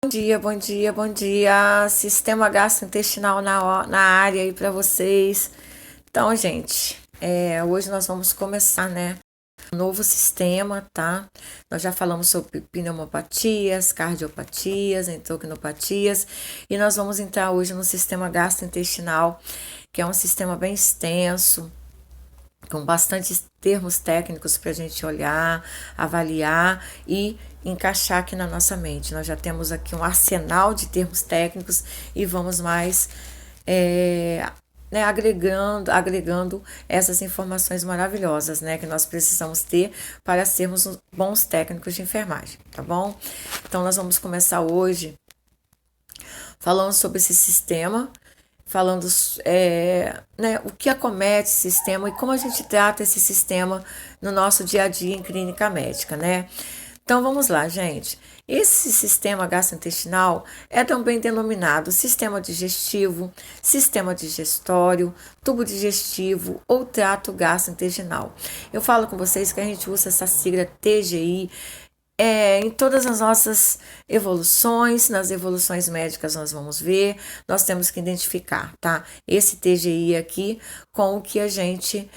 Bom dia, bom dia, bom dia. Sistema gastrointestinal na área aí para vocês. Então, gente, hoje nós vamos começar, né? Um novo sistema, tá? Nós já falamos sobre pneumopatias, cardiopatias, endocrinopatias e nós vamos entrar hoje no sistema gastrointestinal, que é um sistema bem extenso, com bastantes termos técnicos para a gente olhar, avaliar e encaixar aqui na nossa mente. Nós já temos aqui um arsenal de termos técnicos e vamos mais agregando essas informações maravilhosas, né, que nós precisamos ter para sermos bons técnicos de enfermagem, tá bom? Então nós vamos começar hoje falando sobre esse sistema, falando o que acomete esse sistema e como a gente trata esse sistema no nosso dia a dia em clínica médica, né? Então vamos lá, gente. Esse sistema gastrointestinal é também denominado sistema digestivo, sistema digestório, tubo digestivo ou trato gastrointestinal. Eu falo com vocês que a gente usa essa sigla TGI em todas as nossas evoluções, nas evoluções médicas nós vamos ver, nós temos que identificar, tá? Esse TGI aqui com o que a gente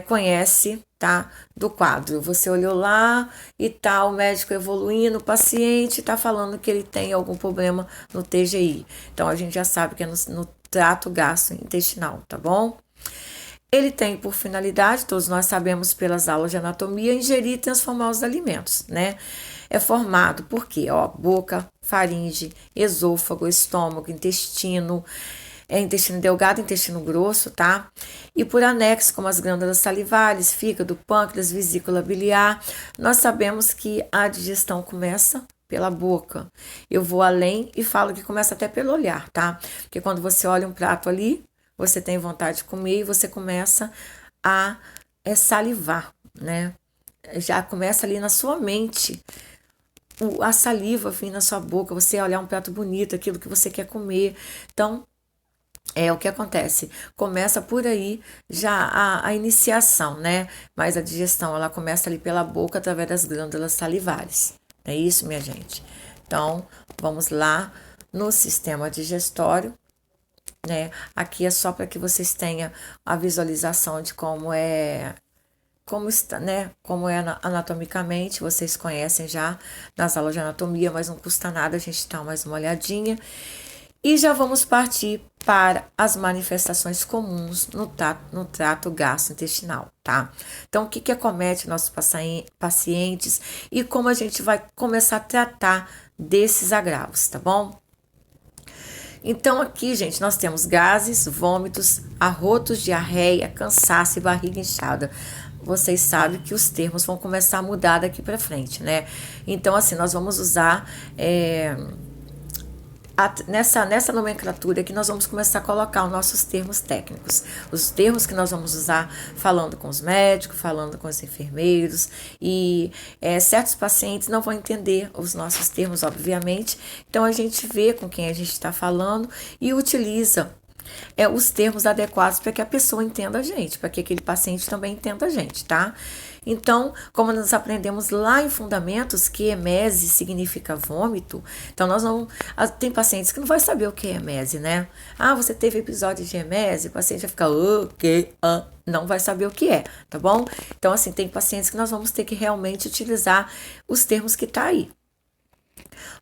conhece, tá? Do quadro. Você olhou lá e tá o médico evoluindo, o paciente tá falando que ele tem algum problema no TGI. Então a gente já sabe que é no trato gastrointestinal, tá bom? Ele tem por finalidade, todos nós sabemos pelas aulas de anatomia, ingerir e transformar os alimentos, né? É formado por quê? Ó, boca, faringe, esôfago, estômago, intestino, intestino delgado, intestino grosso, tá? E por anexo, como as glândulas salivares, fígado, pâncreas, vesícula biliar, nós sabemos que a digestão começa pela boca. Eu vou além e falo que começa até pelo olhar, tá? Porque quando você olha um prato ali, você tem vontade de comer e você começa a salivar, né? Já começa ali na sua mente a saliva vir na sua boca, você olhar um prato bonito, aquilo que você quer comer. Então, é o que acontece. Começa por aí já a iniciação, né? Mas a digestão, ela começa ali pela boca através das glândulas salivares. É isso, minha gente? Então, vamos lá no sistema digestório. Né? Aqui é só para que vocês tenham a visualização de como está, né? Como é anatomicamente, vocês conhecem já nas aulas de anatomia, mas não custa nada a gente dar mais uma olhadinha. E já vamos partir para as manifestações comuns no trato gastrointestinal, tá? Então, o que acomete nossos pacientes e como a gente vai começar a tratar desses agravos, tá bom? Então aqui, gente, nós temos gases, vômitos, arrotos, diarreia, cansaço e barriga inchada. Vocês sabem que os termos vão começar a mudar daqui para frente, né? Então, assim, nós vamos usar nessa nomenclatura que nós vamos começar a colocar os nossos termos técnicos, os termos que nós vamos usar falando com os médicos, falando com os enfermeiros e certos pacientes não vão entender os nossos termos, obviamente, então a gente vê com quem a gente está falando e utiliza os termos adequados para que a pessoa entenda a gente, para que aquele paciente também entenda a gente, tá? Então, como nós aprendemos lá em fundamentos que emese significa vômito, então nós não... Tem pacientes que não vai saber o que é emese, né? Ah, você teve episódio de emese, o paciente vai ficar, não vai saber o que é, tá bom? Então, assim, tem pacientes que nós vamos ter que realmente utilizar os termos que tá aí.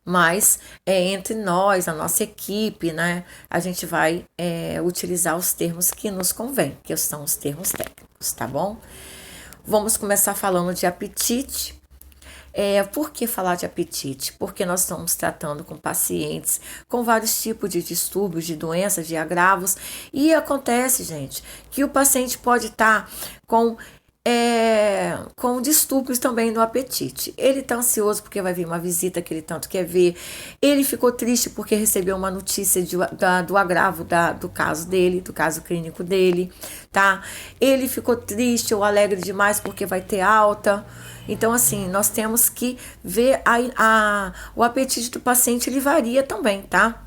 Mas entre nós, a nossa equipe, né, a gente vai utilizar os termos que nos convém, que são os termos técnicos, tá bom? Vamos começar falando de apetite. Por que falar de apetite? Porque nós estamos tratando com pacientes com vários tipos de distúrbios, de doenças, de agravos. E acontece, gente, que o paciente pode estar com distúrbios também no apetite. Ele está ansioso porque vai vir uma visita que ele tanto quer ver. Ele ficou triste porque recebeu uma notícia do agravo do caso dele, do caso clínico dele, tá? Ele ficou triste ou alegre demais porque vai ter alta. Então, assim, nós temos que ver o apetite do paciente, ele varia também, tá?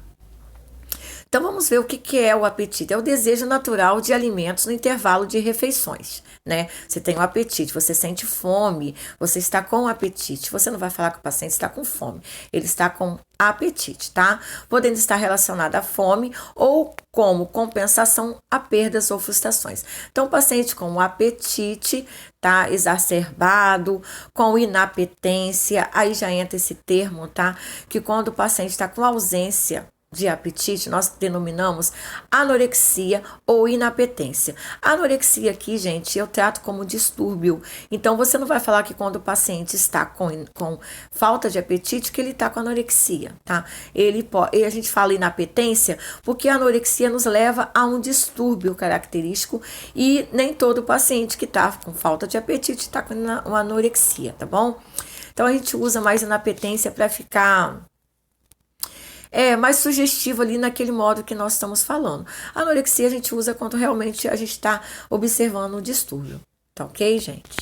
Então vamos ver o que é o apetite. É o desejo natural de alimentos no intervalo de refeições, né? Você tem o apetite, você sente fome, você está com apetite. Você não vai falar que o paciente está com fome, ele está com apetite, tá? Podendo estar relacionado à fome ou como compensação a perdas ou frustrações. Então, o paciente com apetite, tá? Exacerbado, com inapetência, aí já entra esse termo, tá? Que quando o paciente está com ausência de apetite, nós denominamos anorexia ou inapetência. A anorexia aqui, gente, eu trato como distúrbio. Então, você não vai falar que quando o paciente está com falta de apetite, que ele está com anorexia, tá? E a gente fala inapetência porque a anorexia nos leva a um distúrbio característico e nem todo paciente que está com falta de apetite está com uma anorexia, tá bom? Então, a gente usa mais inapetência para ficar mais sugestivo ali naquele modo que nós estamos falando. A anorexia a gente usa quando realmente a gente está observando o distúrbio, tá ok, gente?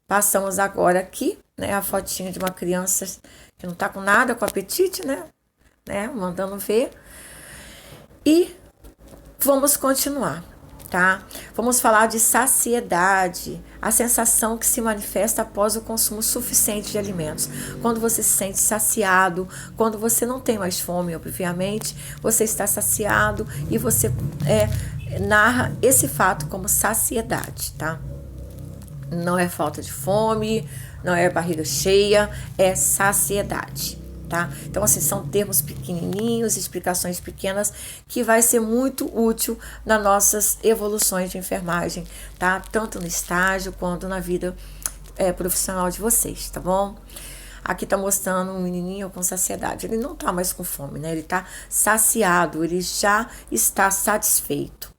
Passamos agora aqui, né, a fotinha de uma criança que não tá com nada, com apetite, né, mandando ver. E vamos continuar, tá? Vamos falar de saciedade, a sensação que se manifesta após o consumo suficiente de alimentos. Quando você se sente saciado, quando você não tem mais fome, obviamente, você está saciado e você narra esse fato como saciedade, tá? Não é falta de fome, não é barriga cheia, é saciedade. Tá? Então, assim, são termos pequenininhos, explicações pequenas que vai ser muito útil nas nossas evoluções de enfermagem, tá? Tanto no estágio quanto na vida profissional de vocês, tá bom? Aqui tá mostrando um menininho com saciedade. Ele não tá mais com fome, né? Ele tá saciado, ele já está satisfeito.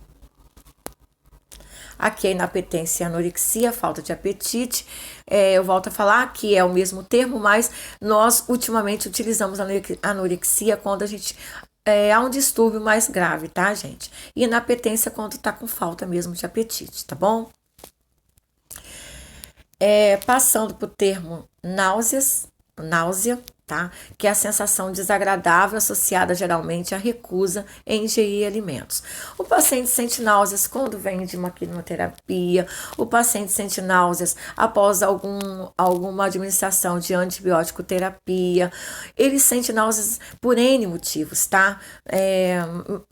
Aqui a inapetência e a anorexia, falta de apetite. Eu volto a falar que é o mesmo termo, mas nós ultimamente utilizamos a anorexia quando a gente há um distúrbio mais grave, tá, gente? E inapetência quando tá com falta mesmo de apetite, tá bom? Passando pro termo náusea, tá? Que é a sensação desagradável associada geralmente à recusa em ingerir alimentos. O paciente sente náuseas quando vem de uma quimioterapia, o paciente sente náuseas após alguma administração de antibiótico terapia, ele sente náuseas por N motivos, tá?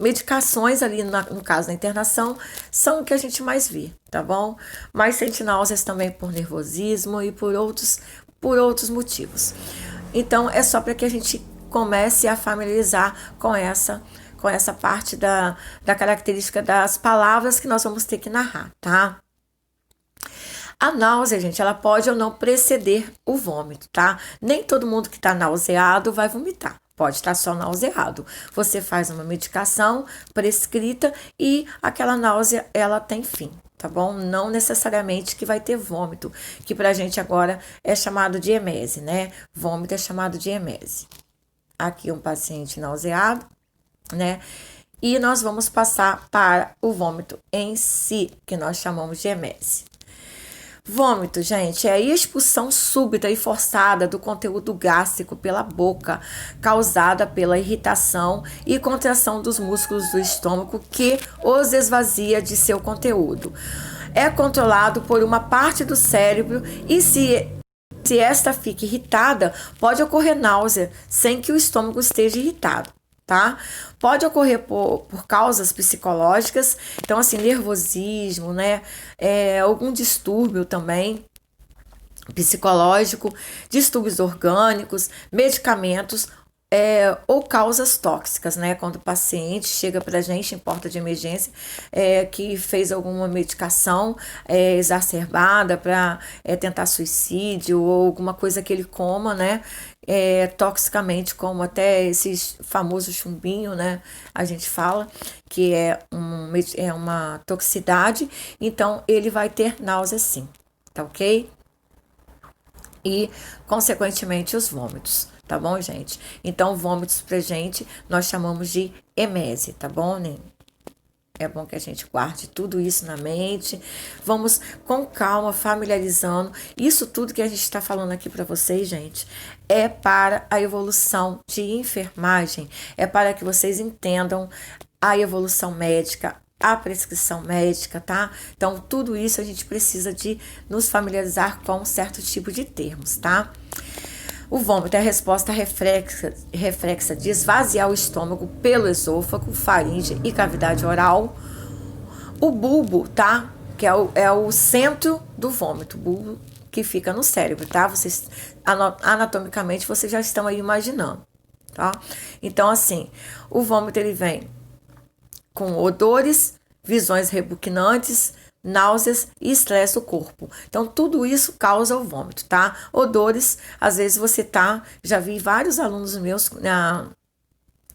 Medicações ali, no caso da internação, são o que a gente mais vê, tá bom? Mas sente náuseas também por nervosismo e por outros motivos. Então, é só para que a gente comece a familiarizar com essa parte da característica das palavras que nós vamos ter que narrar, tá? A náusea, gente, ela pode ou não preceder o vômito, tá? Nem todo mundo que está nauseado vai vomitar. Pode estar só nauseado. Você faz uma medicação prescrita e aquela náusea, ela tem fim, tá bom? Não necessariamente que vai ter vômito, que pra gente agora é chamado de emese, né? Vômito é chamado de emese. Aqui um paciente nauseado, né? E nós vamos passar para o vômito em si, que nós chamamos de emese. Vômito, gente, é a expulsão súbita e forçada do conteúdo gástrico pela boca, causada pela irritação e contração dos músculos do estômago que os esvazia de seu conteúdo. É controlado por uma parte do cérebro e se esta fica irritada, pode ocorrer náusea sem que o estômago esteja irritado. Tá? Pode ocorrer por causas psicológicas, então assim, nervosismo, né? Algum distúrbio também psicológico, distúrbios orgânicos, medicamentos ou causas tóxicas, né? Quando o paciente chega para a gente em porta de emergência que fez alguma medicação exacerbada para tentar suicídio ou alguma coisa que ele coma, né? Toxicamente, como até esses famosos chumbinho, né? A gente fala que é uma toxicidade, então ele vai ter náusea sim, tá ok? E, consequentemente, os vômitos, tá bom, gente? Então, vômitos pra gente, nós chamamos de emese, tá bom, né? É bom que a gente guarde tudo isso na mente. Vamos com calma, familiarizando. Isso tudo que a gente está falando aqui para vocês, gente, é para a evolução de enfermagem. É para que vocês entendam a evolução médica, a prescrição médica, tá? Então, tudo isso a gente precisa de nos familiarizar com um certo tipo de termos, tá? O vômito é a resposta reflexa de esvaziar o estômago pelo esôfago, faringe e cavidade oral. O bulbo, tá? Que é o centro do vômito, o bulbo que fica no cérebro, tá? Vocês, anatomicamente, vocês já estão aí imaginando, tá? Então, assim, o vômito, ele vem com odores, visões repugnantes, náuseas e estresse do corpo. Então, tudo isso causa o vômito, tá? Odores, às vezes você já vi vários alunos meus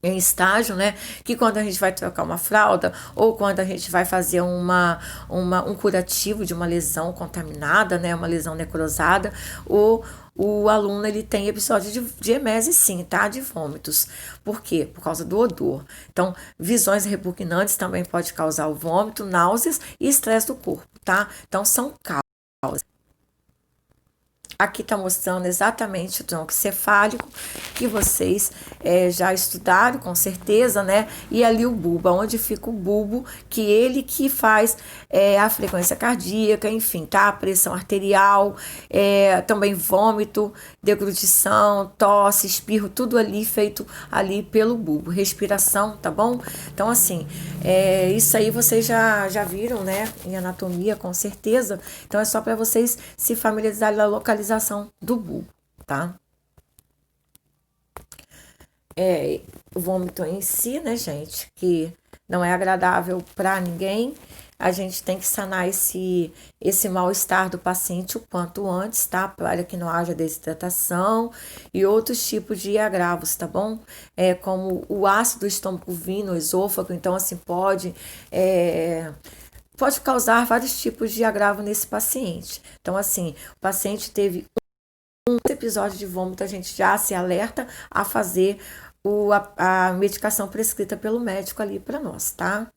em estágio, né? Que quando a gente vai trocar uma fralda ou quando a gente vai fazer um curativo de uma lesão contaminada, né? Uma lesão necrosada, o aluno ele tem episódio de emese sim, tá? De vômitos. Por quê? Por causa do odor. Então, visões repugnantes também pode causar o vômito, náuseas e estresse do corpo, tá? Então, são causas. Aqui está mostrando exatamente o tronco cefálico, que vocês já estudaram, com certeza, né? E ali o bulbo, onde fica o bulbo, que ele que faz a frequência cardíaca, enfim, tá? A pressão arterial, também vômito, deglutição, tosse, espirro, tudo ali feito ali pelo bulbo. Respiração, tá bom? Então, assim, isso aí vocês já viram, né? Em anatomia, com certeza. Então, é só para vocês se familiarizarem na localização do bulbo, tá? O vômito em si, né, gente, que não é agradável para ninguém. A gente tem que sanar esse mal-estar do paciente o quanto antes, tá? Para que não haja desidratação e outros tipos de agravos, tá bom? Como o ácido do estômago vir no esôfago, então assim pode causar vários tipos de agravo nesse paciente. Então, assim, o paciente teve um episódio de vômito, a gente já se alerta a fazer a medicação prescrita pelo médico ali para nós, tá?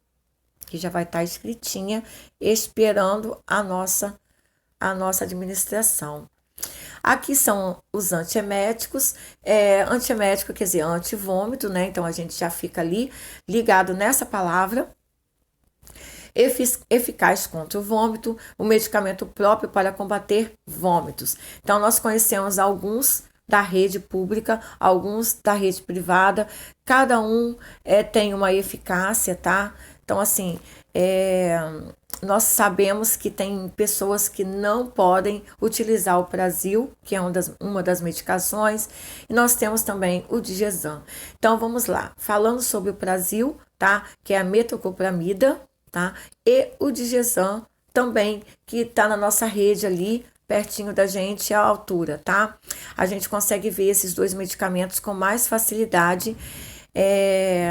Que já vai estar escritinha, esperando a nossa administração. Aqui são os antieméticos, antiemético quer dizer antivômito, né? Então, a gente já fica ali ligado nessa palavra. Eficaz contra o vômito, o medicamento próprio para combater vômitos. Então, nós conhecemos alguns da rede pública, alguns da rede privada, cada um tem uma eficácia, tá? Então, assim, nós sabemos que tem pessoas que não podem utilizar o Prasil, que é uma das medicações, e nós temos também o Digesan. Então, vamos lá, falando sobre o Prasil, tá? Que é a metoclopramida, tá? E o Digesan também, que está na nossa rede ali, pertinho da gente, à altura, tá? A gente consegue ver esses dois medicamentos com mais facilidade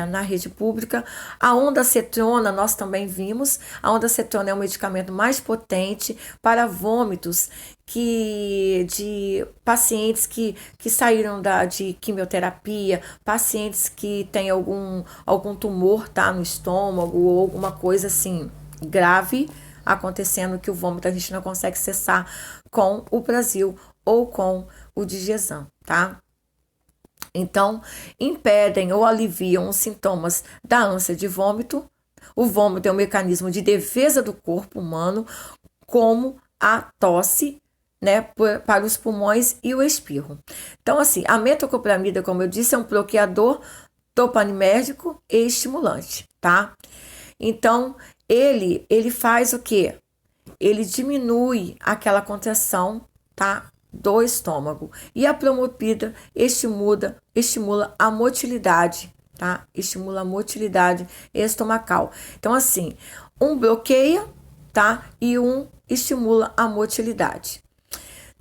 na rede pública. A ondansetrona nós também vimos. A ondansetrona é um medicamento mais potente para vômitos de pacientes que saíram de quimioterapia, pacientes que têm algum tumor, tá, no estômago ou alguma coisa assim grave acontecendo, que o vômito a gente não consegue cessar com o Prasil ou com o Digesan, tá? Então, impedem ou aliviam os sintomas da ânsia de vômito. O vômito é um mecanismo de defesa do corpo humano, como a tosse, né, para os pulmões e o espirro. Então, assim, a metoclopramida, como eu disse, é um bloqueador dopaminérgico e estimulante, tá? Então, ele faz o quê? Ele diminui aquela contração, tá? Do estômago. E a promopida estimula a motilidade, tá? Estimula a motilidade estomacal. Então, assim, um bloqueia, tá? E um estimula a motilidade.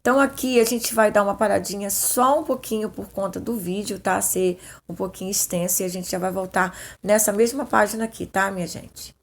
Então, aqui a gente vai dar uma paradinha só um pouquinho por conta do vídeo, tá? Ser um pouquinho extenso, e a gente já vai voltar nessa mesma página aqui, tá, minha gente?